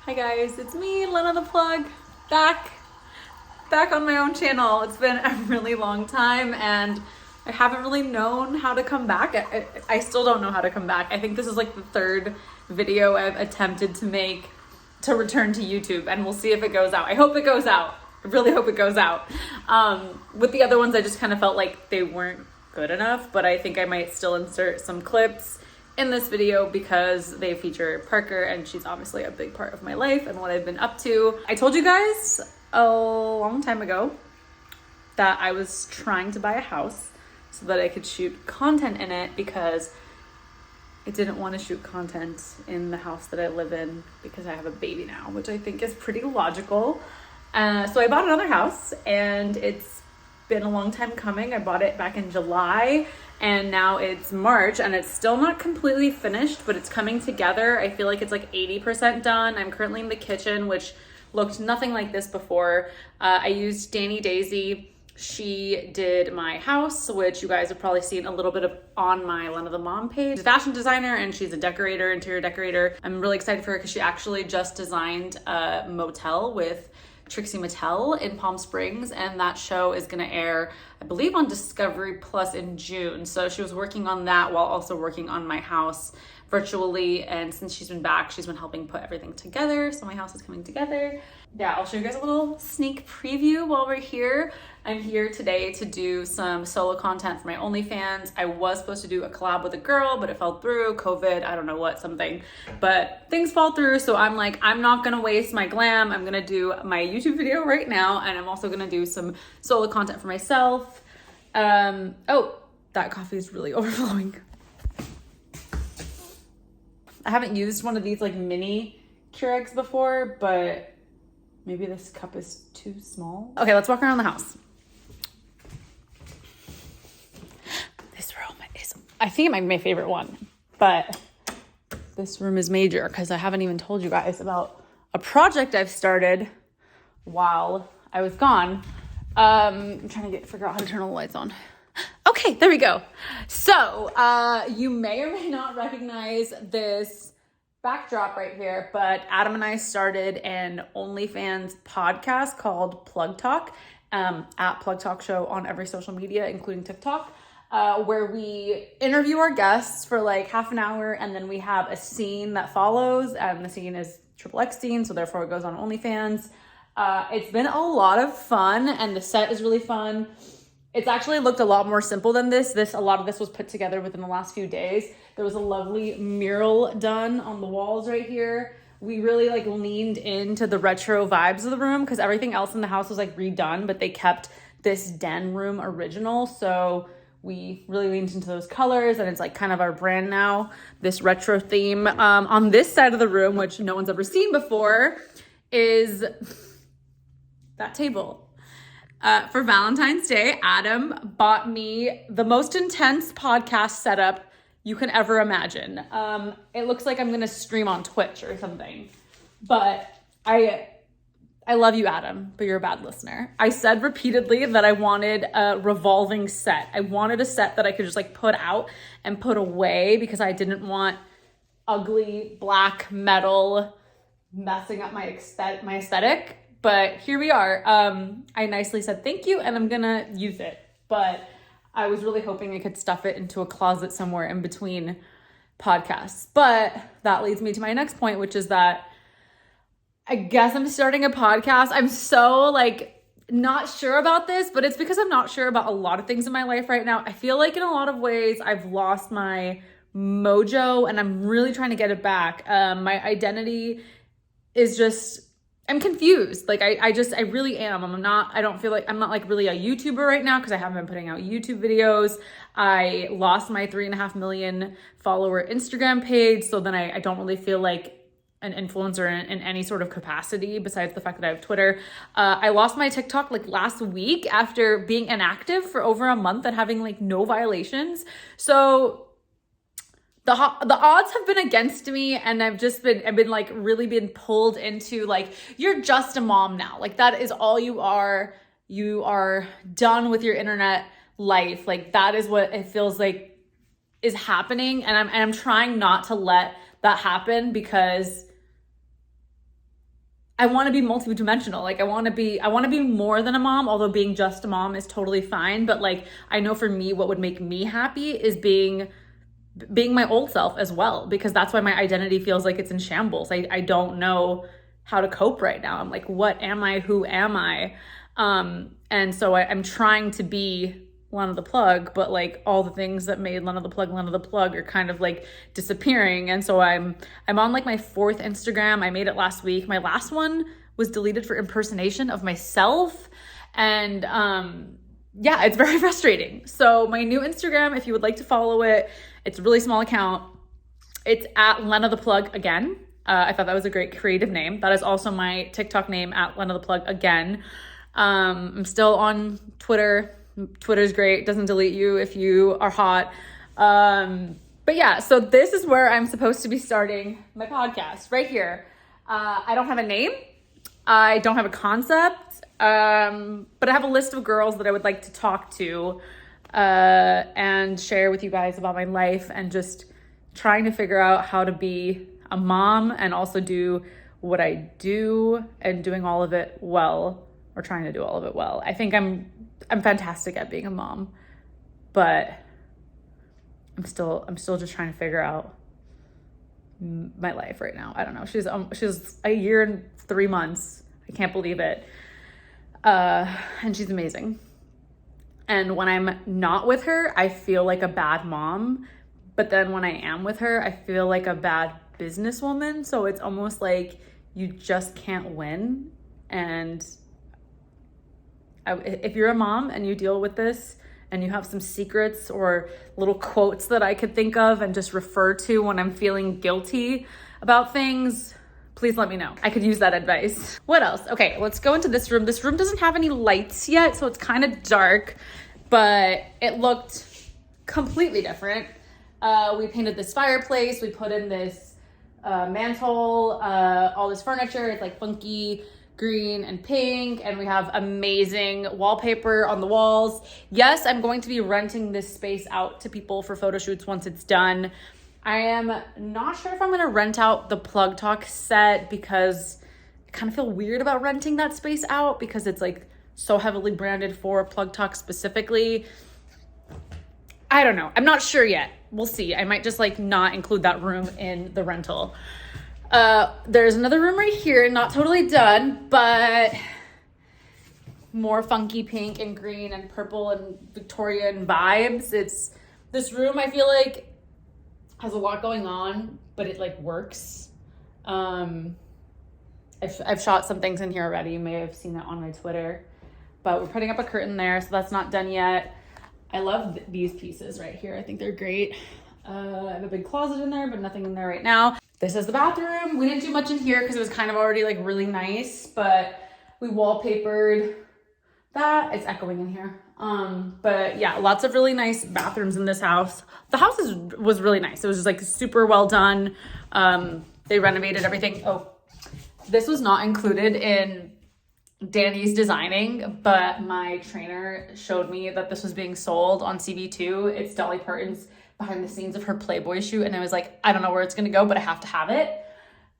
Hi guys, it's me, Lena the Plug, back on my own channel. It's been a really long time and I haven't really known how to come back. I still don't know how to come back. I think this is like the third video I've attempted to make to return to YouTube, and we'll see if it goes out. I hope it goes out. I really hope it goes out. With the other ones, I just kind of felt like they weren't good enough, but I think I might still insert some clips in this video because they feature Parker, and she's obviously a big part of my life and what I've been up to. I told you guys a long time ago that I was trying to buy a house so that I could shoot content in it because I didn't want to shoot content in the house that I live in because I have a baby now, which I think is pretty logical. So I bought another house and it's been a long time coming. I bought it back in July and now it's March and it's still not completely finished, but it's coming together. I feel like it's like 80% done. I'm currently in the kitchen, which looked nothing like this before. I used Danny Daisy. She did my house, which you guys have probably seen a little bit of on my Lena the Mom page. She's a fashion designer and she's a decorator, interior decorator. I'm really excited for her because she actually just designed a motel with Trixie Mattel in Palm Springs, and that show is gonna air, I believe, on Discovery Plus in June. So she was working on that while also working on my house virtually, and since she's been back, she's been helping put everything together, so my house is coming together. Yeah, I'll show you guys a little sneak preview while we're here. I'm here today to do some solo content for my OnlyFans. I was supposed to do a collab with a girl, but it fell through, COVID, I don't know what, something. But things fall through, so I'm like, I'm not gonna waste my glam. I'm gonna do my YouTube video right now, and I'm also gonna do some solo content for myself. Oh, that coffee is really overflowing. I haven't used one of these like mini Keurigs before, but maybe this cup is too small. Okay, let's walk around the house. This room is, I think, it might be my favorite one, but this room is major because I haven't even told you guys about a project I've started while I was gone. I'm trying to figure out how to turn all the lights on. Okay, there we go. So you may or may not recognize this backdrop right here, but Adam and I started an OnlyFans podcast called Plug Talk, at Plug Talk Show on every social media, including TikTok, where we interview our guests for like half an hour, and then we have a scene that follows, and the scene is XXX scene, so therefore it goes on OnlyFans. It's been a lot of fun, and the set is really fun. It's actually looked a lot more simple than this. A lot of this was put together within the last few days. There was a lovely mural done on the walls right here. We really like leaned into the retro vibes of the room because everything else in the house was like redone, but they kept this den room original. So we really leaned into those colors, and it's like kind of our brand now, this retro theme. On this side of the room, which no one's ever seen before, is that table. For Valentine's Day, Adam bought me the most intense podcast setup you can ever imagine. It looks like I'm gonna stream on Twitch or something, but I love you, Adam, but you're a bad listener. I said repeatedly that I wanted a revolving set. I wanted a set that I could just like put out and put away because I didn't want ugly black metal messing up my aesthetic. But here we are. I nicely said thank you, and I'm gonna use it. But I was really hoping I could stuff it into a closet somewhere in between podcasts. But that leads me to my next point, which is that I guess I'm starting a podcast. I'm so like not sure about this, but it's because I'm not sure about a lot of things in my life right now. I feel like in a lot of ways I've lost my mojo, and I'm really trying to get it back. My identity is just, I'm confused. Like I really am. I don't feel like, I'm not like really a YouTuber right now because I haven't been putting out YouTube videos. I lost my 3.5 million follower Instagram page. So then I don't really feel like an influencer in any sort of capacity besides the fact that I have Twitter. I lost my TikTok like last week after being inactive for over a month and having like no violations. So the odds have been against me, and I've been like really been pulled into like, you're just a mom now. Like that is all you are. You are done with your internet life. Like that is what it feels like is happening. And I'm trying not to let that happen because I want to be multidimensional. Like I want to be more than a mom, although being just a mom is totally fine. But like, I know for me, what would make me happy is being my old self as well, because that's why my identity feels like it's in shambles. I don't know how to cope right now. I'm like, what am I? Who am I? And so I'm trying to be Lena the Plug, but like all the things that made Lena the Plug are kind of like disappearing. And so I'm on like my 4th Instagram. I made it last week. My last one was deleted for impersonation of myself. And yeah, it's very frustrating. So my new Instagram, if you would like to follow it, it's a really small account. It's at Lena the Plug again. I thought that was a great creative name. That is also my TikTok name, at Lena the Plug again. I'm still on Twitter. Twitter's great. Doesn't delete you if you are hot. But yeah, so this is where I'm supposed to be starting my podcast, right here. I don't have a name. I don't have a concept. But I have a list of girls that I would like to talk to and share with you guys about my life, and just trying to figure out how to be a mom and also do what I do, and doing all of it well, or trying to do all of it well. I think I'm fantastic at being a mom, but I'm still just trying to figure out my life right now. I don't know. She's a year and 3 months. I can't believe it. And she's amazing. And when I'm not with her, I feel like a bad mom. But then when I am with her, I feel like a bad businesswoman. So it's almost like you just can't win. And if you're a mom and you deal with this, and you have some secrets or little quotes that I could think of and just refer to when I'm feeling guilty about things, please let me know. I could use that advice. What else? Okay, let's go into this room. This room doesn't have any lights yet, so it's kind of dark, but it looked completely different. We painted this fireplace. We put in this mantle, all this furniture. It's like funky green and pink, and we have amazing wallpaper on the walls. Yes, I'm going to be renting this space out to people for photo shoots once it's done. I am not sure if I'm going to rent out the Plug Talk set, because I kind of feel weird about renting that space out, because it's like so heavily branded for Plug Talk specifically. I don't know. I'm not sure yet. We'll see. I might just like not include that room in the rental. There's another room right here, not totally done, but more funky pink and green and purple and Victorian vibes. This room, I feel like, has a lot going on, but it like works. I've shot some things in here already. You may have seen that on my Twitter, but we're putting up a curtain there, so that's not done yet. I love these pieces right here. I think they're great. I have a big closet in there, but nothing in there right now. This is the bathroom. We didn't do much in here because it was kind of already like really nice, but we wallpapered that. It's echoing in here. But yeah, lots of really nice bathrooms in this house. The house was really nice. It was just like super well done. They renovated everything. Oh, this was not included in Danny's designing, but my trainer showed me that this was being sold on CV2. It's Dolly Parton's behind the scenes of her Playboy shoot, and I was like, I don't know where it's gonna go, but I have to have it.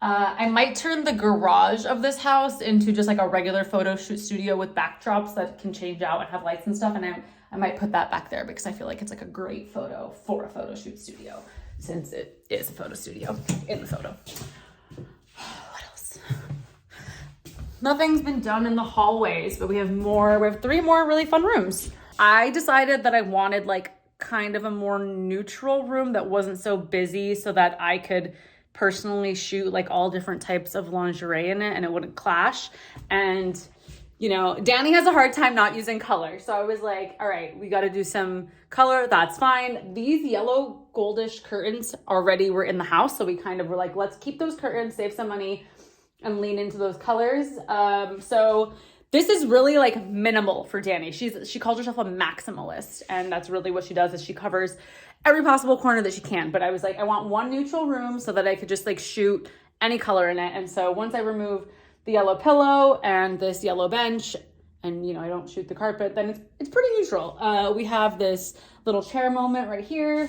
I might turn the garage of this house into just like a regular photo shoot studio with backdrops that can change out and have lights and stuff, and I might put that back there because I feel like it's like a great photo for a photo shoot studio, since it is a photo studio in the photo. What else? Nothing's been done in the hallways, but we have 3 more really fun rooms. I decided that I wanted like kind of a more neutral room that wasn't so busy, so that I could personally shoot like all different types of lingerie in it and it wouldn't clash. And you know, Danny has a hard time not using color, so I was like, all right, we got to do some color. That's fine. These yellow goldish curtains already were in the house, so we kind of were like, let's keep those curtains, save some money, and lean into those colors. So this is really like minimal for Danny. She calls herself a maximalist, and that's really what she does, is she covers every possible corner that she can. But I was like, I want one neutral room so that I could just like shoot any color in it. And so once I remove the yellow pillow and this yellow bench, and you know, I don't shoot the carpet, then it's pretty neutral. We have this little chair moment right here.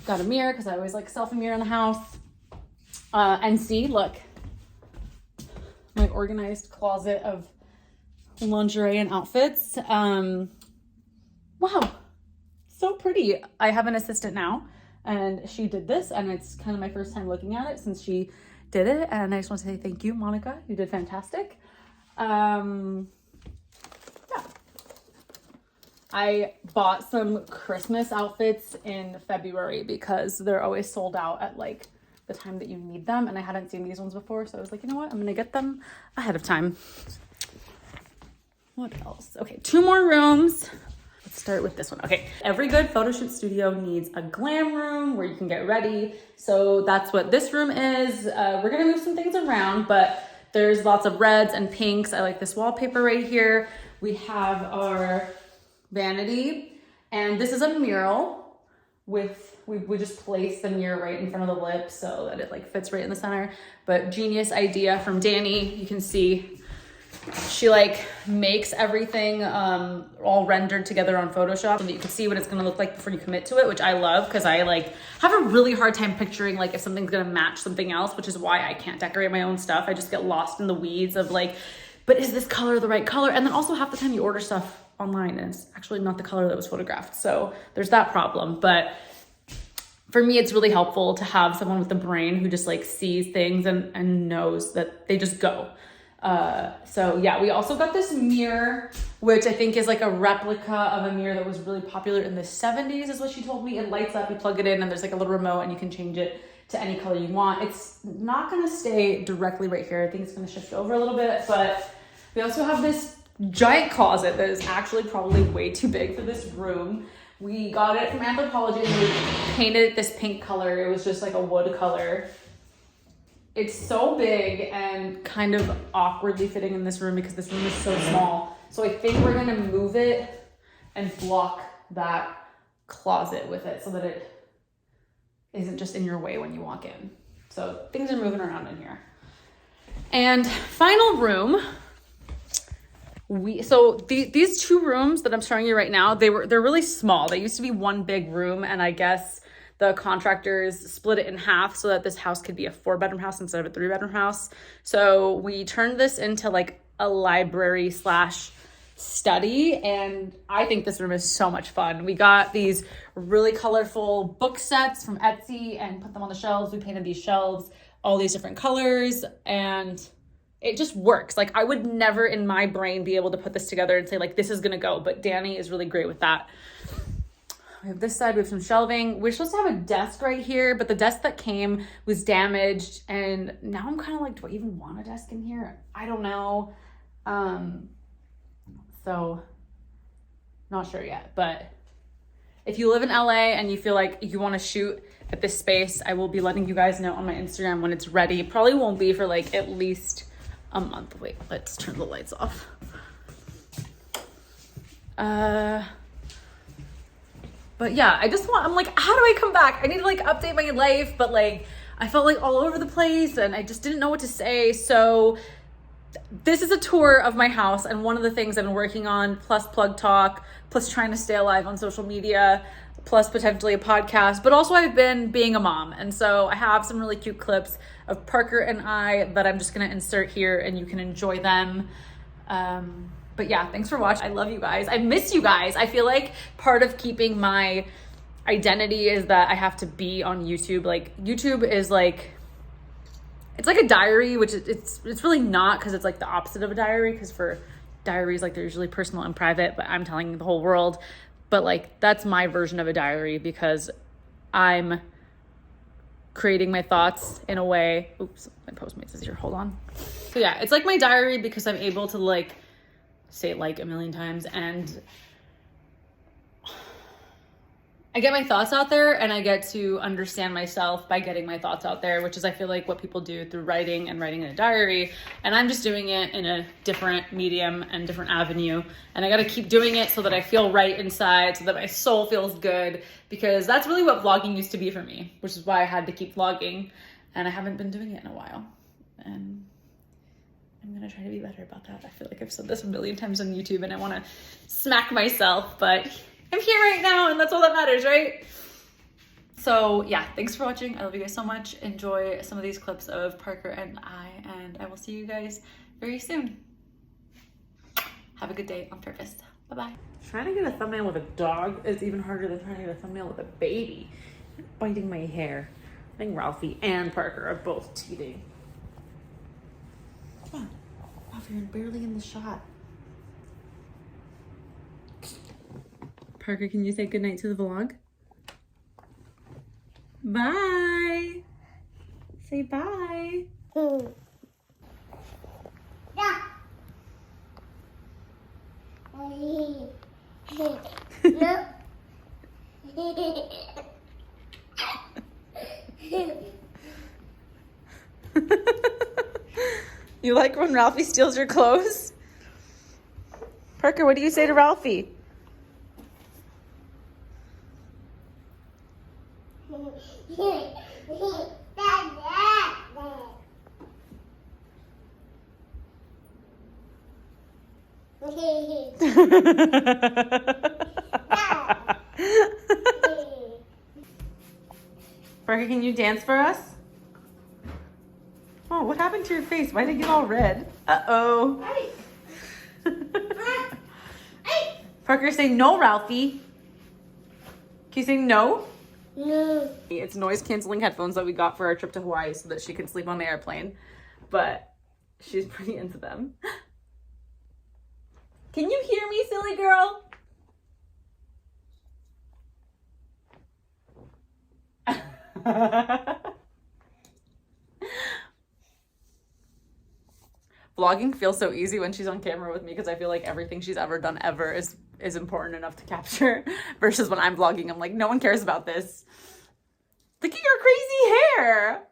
Got a mirror because I always like selfie mirror in the house. And see, look, my organized closet of lingerie and outfits. Wow, so pretty. I have an assistant now, and she did this, and it's kind of my first time looking at it since she did it, and I just want to say thank you, Monica. You did fantastic. Yeah. I bought some Christmas outfits in February because they're always sold out at like the time that you need them, and I hadn't seen these ones before, so I was like, you know what, I'm gonna get them ahead of time. What else? Okay, 2 more rooms. Let's start with this one. Okay, every good photo shoot studio needs a glam room where you can get ready, so that's what this room is. We're gonna move some things around, but there's lots of reds and pinks. I like this wallpaper right here. We have our vanity, and this is a mural with, we just placed the mirror right in front of the lip so that it like fits right in the center. But genius idea from Danny. You can see she like makes everything all rendered together on Photoshop so that you can see what it's gonna look like before you commit to it, which I love because I like have a really hard time picturing like if something's gonna match something else, which is why I can't decorate my own stuff. I just get lost in the weeds of like, but is this color the right color? And then also half the time you order stuff online and it's actually not the color that was photographed. So there's that problem. But for me, it's really helpful to have someone with a brain who just like sees things and knows that they just go. So yeah, we also got this mirror, which I think is like a replica of a mirror that was really popular in the 70s is what she told me. It lights up, you plug it in, and there's like a little remote and you can change it to any color you want. It's not gonna stay directly right here. I think it's gonna shift over a little bit, but we also have this giant closet that is actually probably way too big for this room. We got it from Anthropologie and we painted it this pink color. It was just like a wood color. It's so big and kind of awkwardly fitting in this room because this room is so small. So I think we're gonna move it and block that closet with it so that it isn't just in your way when you walk in. So things are moving around in here. And final room. These 2 rooms that I'm showing you right now, they're really small. They used to be one big room, and I guess the contractors split it in half so that this house could be a 4-bedroom house instead of a 3-bedroom house. So we turned this into like a library / study, and I think this room is so much fun. We got these really colorful book sets from Etsy and put them on the shelves. We painted these shelves all these different colors, and it just works. Like I would never in my brain be able to put this together and say like, this is gonna go, but Danny is really great with that. We have this side, we have some shelving. We're supposed to have a desk right here, but the desk that came was damaged. And now I'm kind of like, do I even want a desk in here? I don't know. So not sure yet, but if you live in LA and you feel like you want to shoot at this space, I will be letting you guys know on my Instagram when it's ready. Probably won't be for like at least a month. Wait, let's turn the lights off. But yeah, I'm like, how do I come back? I need to like update my life, but like, I felt like all over the place and I just didn't know what to say. So this is a tour of my house, and one of the things I've been working on, plus Plug Talk, plus trying to stay alive on social media, plus potentially a podcast, but also I've been being a mom. And so I have some really cute clips of Parker and I that I'm just gonna insert here and you can enjoy them. But yeah, thanks for watching. I love you guys. I miss you guys. I feel like part of keeping my identity is that I have to be on YouTube. Like YouTube is like, it's like a diary, which it's really not, because it's like the opposite of a diary, because for diaries, like they're usually personal and private, but I'm telling the whole world. But like, that's my version of a diary because I'm creating my thoughts in a way. Oops, my Postmates is here, hold on. So yeah, it's like my diary because I'm able to like say it like a million times, and I get my thoughts out there and I get to understand myself by getting my thoughts out there, which is I feel like what people do through writing and writing in a diary. And I'm just doing it in a different medium and different avenue. And I got to keep doing it so that I feel right inside, so that my soul feels good, because that's really what vlogging used to be for me, which is why I had to keep vlogging. And I haven't been doing it in a while. And I'm going to try to be better about that. I feel like I've said this a million times on YouTube and I want to smack myself, but I'm here right now and that's all that matters, right? So yeah, thanks for watching. I love you guys so much. Enjoy some of these clips of Parker and I will see you guys very soon. Have a good day on purpose. Bye-bye. Trying to get a thumbnail with a dog is even harder than trying to get a thumbnail with a baby. You're biting my hair. I think Ralphie and Parker are both cheating. Come on. Ralphie, you're barely in the shot. Parker, can you say goodnight to the vlog? Bye. Say bye. Yeah. You like when Ralphie steals your clothes? Parker, what do you say to Ralphie? Parker, can you dance for us? Oh, what happened to your face? Why did it get all red? Uh-oh. Parker, say no, Ralphie. Can you say no? No. It's noise canceling headphones that we got for our trip to Hawaii so that she can sleep on the airplane. But she's pretty into them. Can you hear me, silly girl? Vlogging feels so easy when she's on camera with me because I feel like everything she's ever done ever is important enough to capture versus when I'm vlogging, I'm like, no one cares about this. Look at your crazy hair.